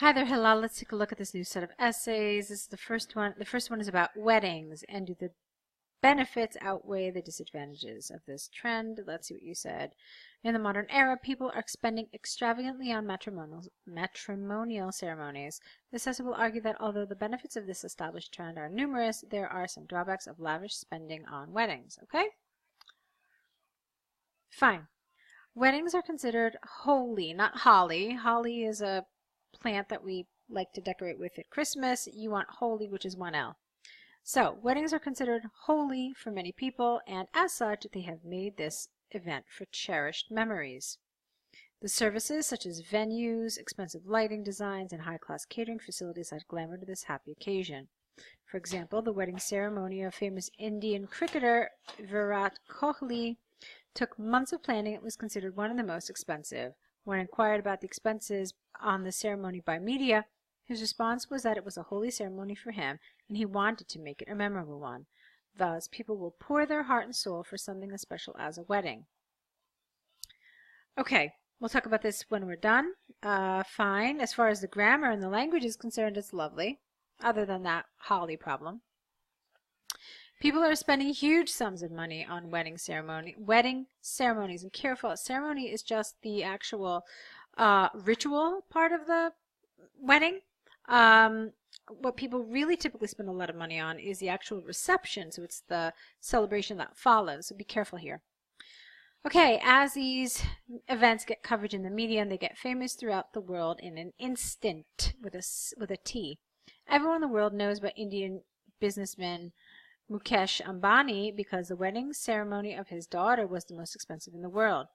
Hi there, Hilal. Let's take a look at this new set of essays. This is the first one. The first one is about weddings and do the benefits outweigh the disadvantages of this trend? Let's see what you said. In the modern era, people are spending extravagantly on matrimonial ceremonies. This essay will argue that although the benefits of this established trend are numerous, there are some drawbacks of lavish spending on weddings. Okay? Fine. Weddings are considered holy, not holly. Holly is a plant that we like to decorate with at Christmas. You want holy, which is 1L. So, weddings are considered holy for many people, and as such, they have made this event for cherished memories. The services, such as venues, expensive lighting designs, and high-class catering facilities add glamour to this happy occasion. For example, the wedding ceremony of famous Indian cricketer Virat Kohli took months of planning. It was considered one of the most expensive. When inquired about the expenses on the ceremony by media, his response was that it was a holy ceremony for him, and he wanted to make it a memorable one. Thus, people will pour their heart and soul for something as special as a wedding. Okay, we'll talk about this when we're done. Fine. As far as the grammar and the language is concerned, it's lovely, other than that holly problem. People are spending huge sums of money on wedding ceremonies. And careful, ceremony is just the actual ritual part of the wedding. What people really typically spend a lot of money on is the actual reception, so it's the celebration that follows, so be careful here. Okay, as these events get coverage in the media and they get famous throughout the world in an instant with a T. Everyone in the world knows about Indian businessman Mukesh Ambani because the wedding ceremony of his daughter was the most expensive in the world.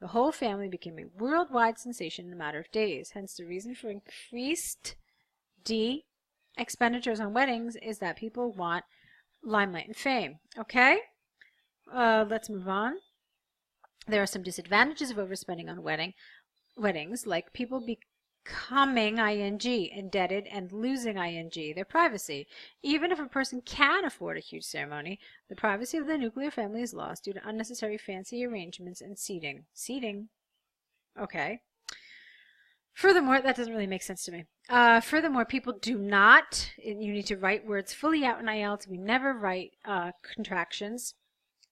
The whole family became a worldwide sensation in a matter of days. Hence, the reason for increased expenditures on weddings is that people want limelight and fame. Okay? Let's move on. There are some disadvantages of overspending on weddings, like people becoming indebted and losing their privacy. Even if a person can afford a huge ceremony, the privacy of the nuclear family is lost due to unnecessary fancy arrangements and seating. Seating? Okay. Furthermore, that doesn't really make sense to me. Furthermore, people do not, you need to write words fully out in IELTS. We never write contractions.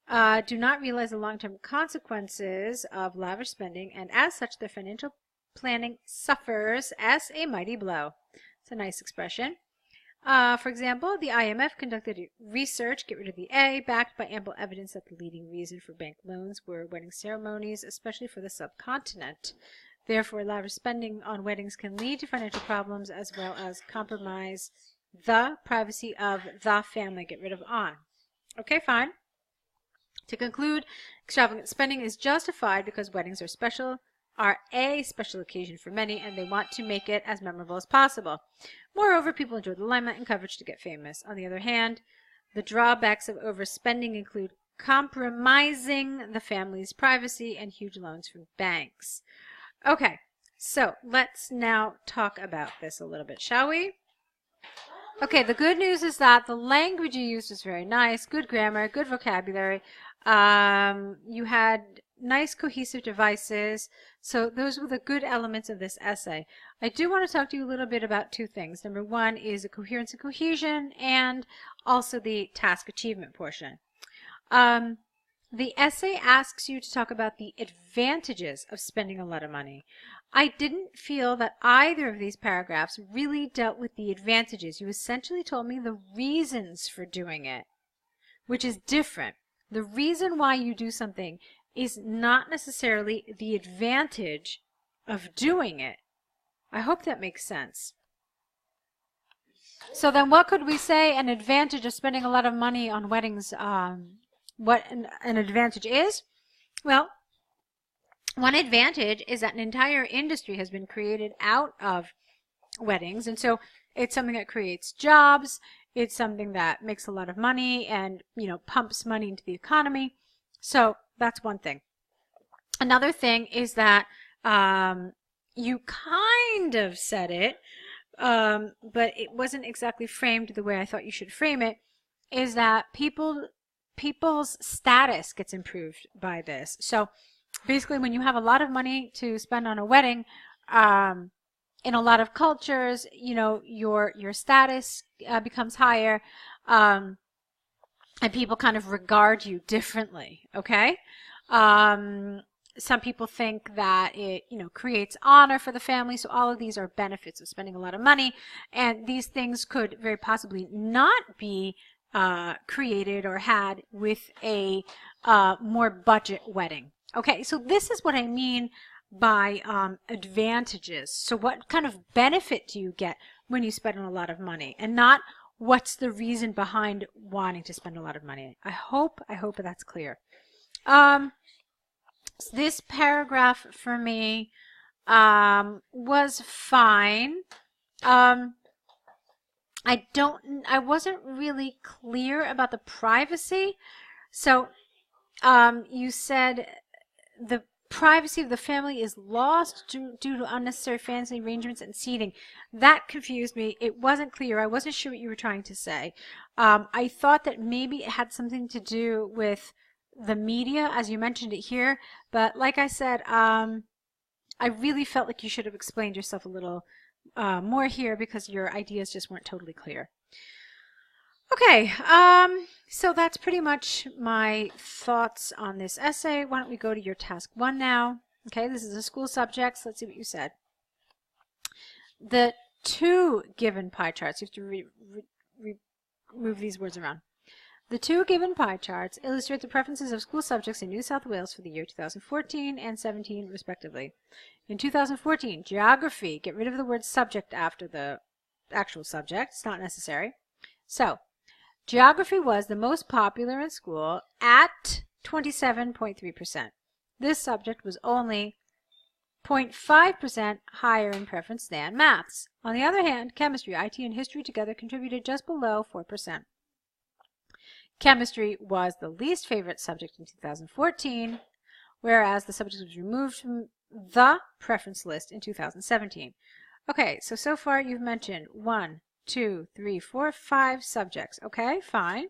Do not realize the long-term consequences of lavish spending, and as such, their financial planning suffers as a mighty blow. It's a nice expression. For example, the IMF conducted research, get rid of the A, backed by ample evidence that the leading reason for bank loans were wedding ceremonies, especially for the subcontinent. Therefore, lavish spending on weddings can lead to financial problems as well as compromise the privacy of the family. Get rid of on. Okay, fine. To conclude, extravagant spending is justified because weddings are a special occasion for many, and they want to make it as memorable as possible. Moreover, people enjoy the limelight and coverage to get famous. On the other hand, the drawbacks of overspending include compromising the family's privacy and huge loans from banks. Okay, so let's now talk about this a little bit, shall we? Okay, the good news is that the language you used was very nice, good grammar, good vocabulary. You had nice cohesive devices, so those were the good elements of this essay. I do want to talk to you a little bit about two things. Number one is the coherence and cohesion, and also the task achievement portion. The essay asks you to talk about the advantages of spending a lot of money. I didn't feel that either of these paragraphs really dealt with the advantages. You essentially told me the reasons for doing it, which is different. The reason why you do something is not necessarily the advantage of doing it. I hope that makes sense. So then what could we say an advantage of spending a lot of money on weddings, what an advantage is? Well, one advantage is that an entire industry has been created out of weddings, and so it's something that creates jobs. It's something that makes a lot of money and, pumps money into the economy. So that's one thing. Another thing is that you kind of said it, but it wasn't exactly framed the way I thought you should frame it, is that people's status gets improved by this. So basically, when you have a lot of money to spend on a wedding, in a lot of cultures, you know, your status becomes higher, and people kind of regard you differently, okay? Some people think that it, you know, creates honor for the family. So all of these are benefits of spending a lot of money, and these things could very possibly not be created or had with a more budget wedding. Okay, so this is what I mean by advantages. So what kind of benefit do you get when you spend a lot of money, and not what's the reason behind wanting to spend a lot of money. I hope that's clear. This paragraph for me was fine. I wasn't really clear about the privacy. So you said the privacy of the family is lost due to unnecessary fancy arrangements and seating. That confused me. It wasn't clear. I wasn't sure what you were trying to say. I thought that maybe it had something to do with the media, as you mentioned it here, but like I said, I really felt like you should have explained yourself a little more here, because your ideas just weren't totally clear. Okay, so that's pretty much my thoughts on this essay. Why don't we go to your task 1 now? Okay, this is a school subjects. Let's see what you said. The 2 given pie charts, you have to move these words around. The 2 given pie charts illustrate the preferences of school subjects in New South Wales for the year 2014 and 17, respectively. In 2014, geography, get rid of the word subject after the actual subject. It's not necessary. So, geography was the most popular in school at 27.3%. This subject was only 0.5% higher in preference than maths. On the other hand, chemistry, IT, and history together contributed just below 4%. Chemistry was the least favorite subject in 2014, whereas the subject was removed from the preference list in 2017. Okay, so far you've mentioned 1, 2, 3, 4, 5 subjects. Okay, fine.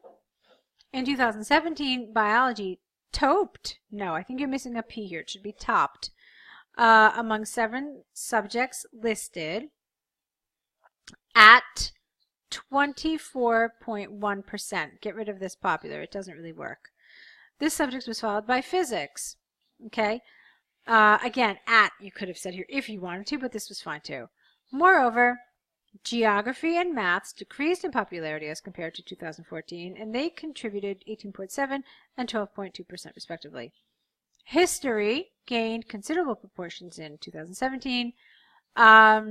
In 2017, biology topped. No, I think you're missing a P here. It should be topped. Among 7 subjects listed at 24.1%. Get rid of this popular. It doesn't really work. This subject was followed by physics. Okay. Again, at, you could have said here if you wanted to, but this was fine too. Moreover, geography and maths decreased in popularity as compared to 2014, and they contributed 18.7 and 12.2% respectively. History gained considerable proportions in 2017 at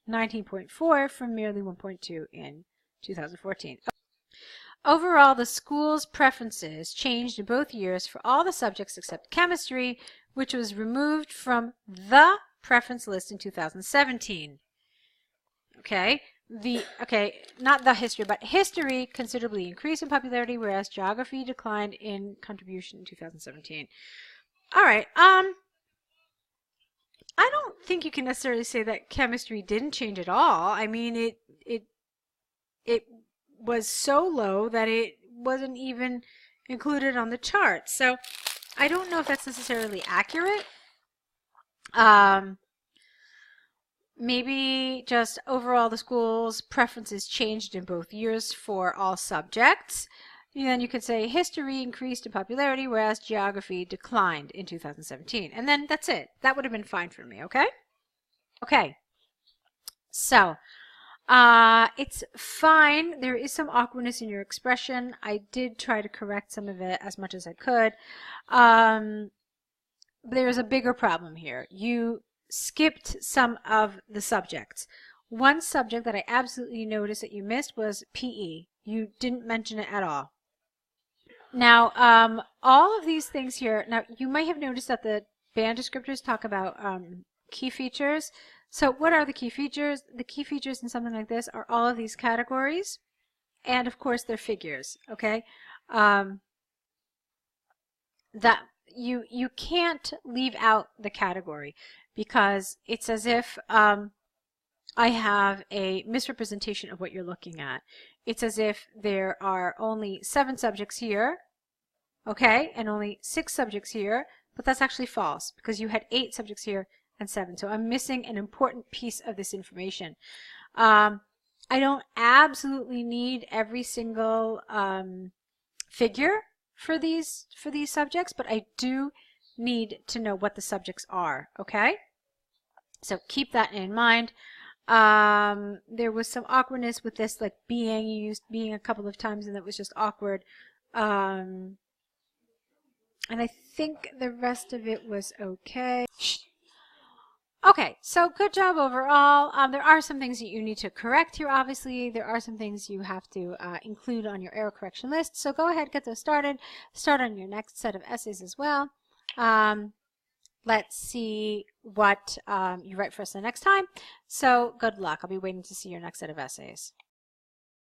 19.4 from merely 1.2 in 2014. Overall, the school's preferences changed in both years for all the subjects except chemistry, which was removed from the preference list in 2017. Okay, not the history, but history considerably increased in popularity, whereas geography declined in contribution in 2017. All right, I don't think you can necessarily say that chemistry didn't change at all. I mean, it was so low that it wasn't even included on the chart. So I don't know if that's necessarily accurate. Maybe just overall the school's preferences changed in both years for all subjects. And then you could say history increased in popularity, whereas geography declined in 2017. And then that's it. That would have been fine for me, okay? Okay. So, it's fine. There is some awkwardness in your expression. I did try to correct some of it as much as I could. There's a bigger problem here. You skipped some of the subjects. One subject that I absolutely noticed that you missed was PE. You didn't mention it at all. Now, all of these things here, now you might have noticed that the band descriptors talk about key features. So what are the key features? The key features in something like this are all of these categories, and of course their figures, okay? That you can't leave out the category, because it's as if I have a misrepresentation of what you're looking at. It's as if there are only 7 subjects here, okay, and only 6 subjects here, but that's actually false, because you had 8 subjects here and 7. So I'm missing an important piece of this information. I don't absolutely need every single figure for these subjects, but I do need to know what the subjects are, okay? So keep that in mind. There was some awkwardness with this, like being, you used being a couple of times and that was just awkward. And I think the rest of it was okay. Okay, so good job overall. There are some things that you need to correct here, obviously. There are some things you have to include on your error correction list. So go ahead, get those started. Start on your next set of essays as well. Let's see what you write for us the next time. So good luck. I'll be waiting to see your next set of essays.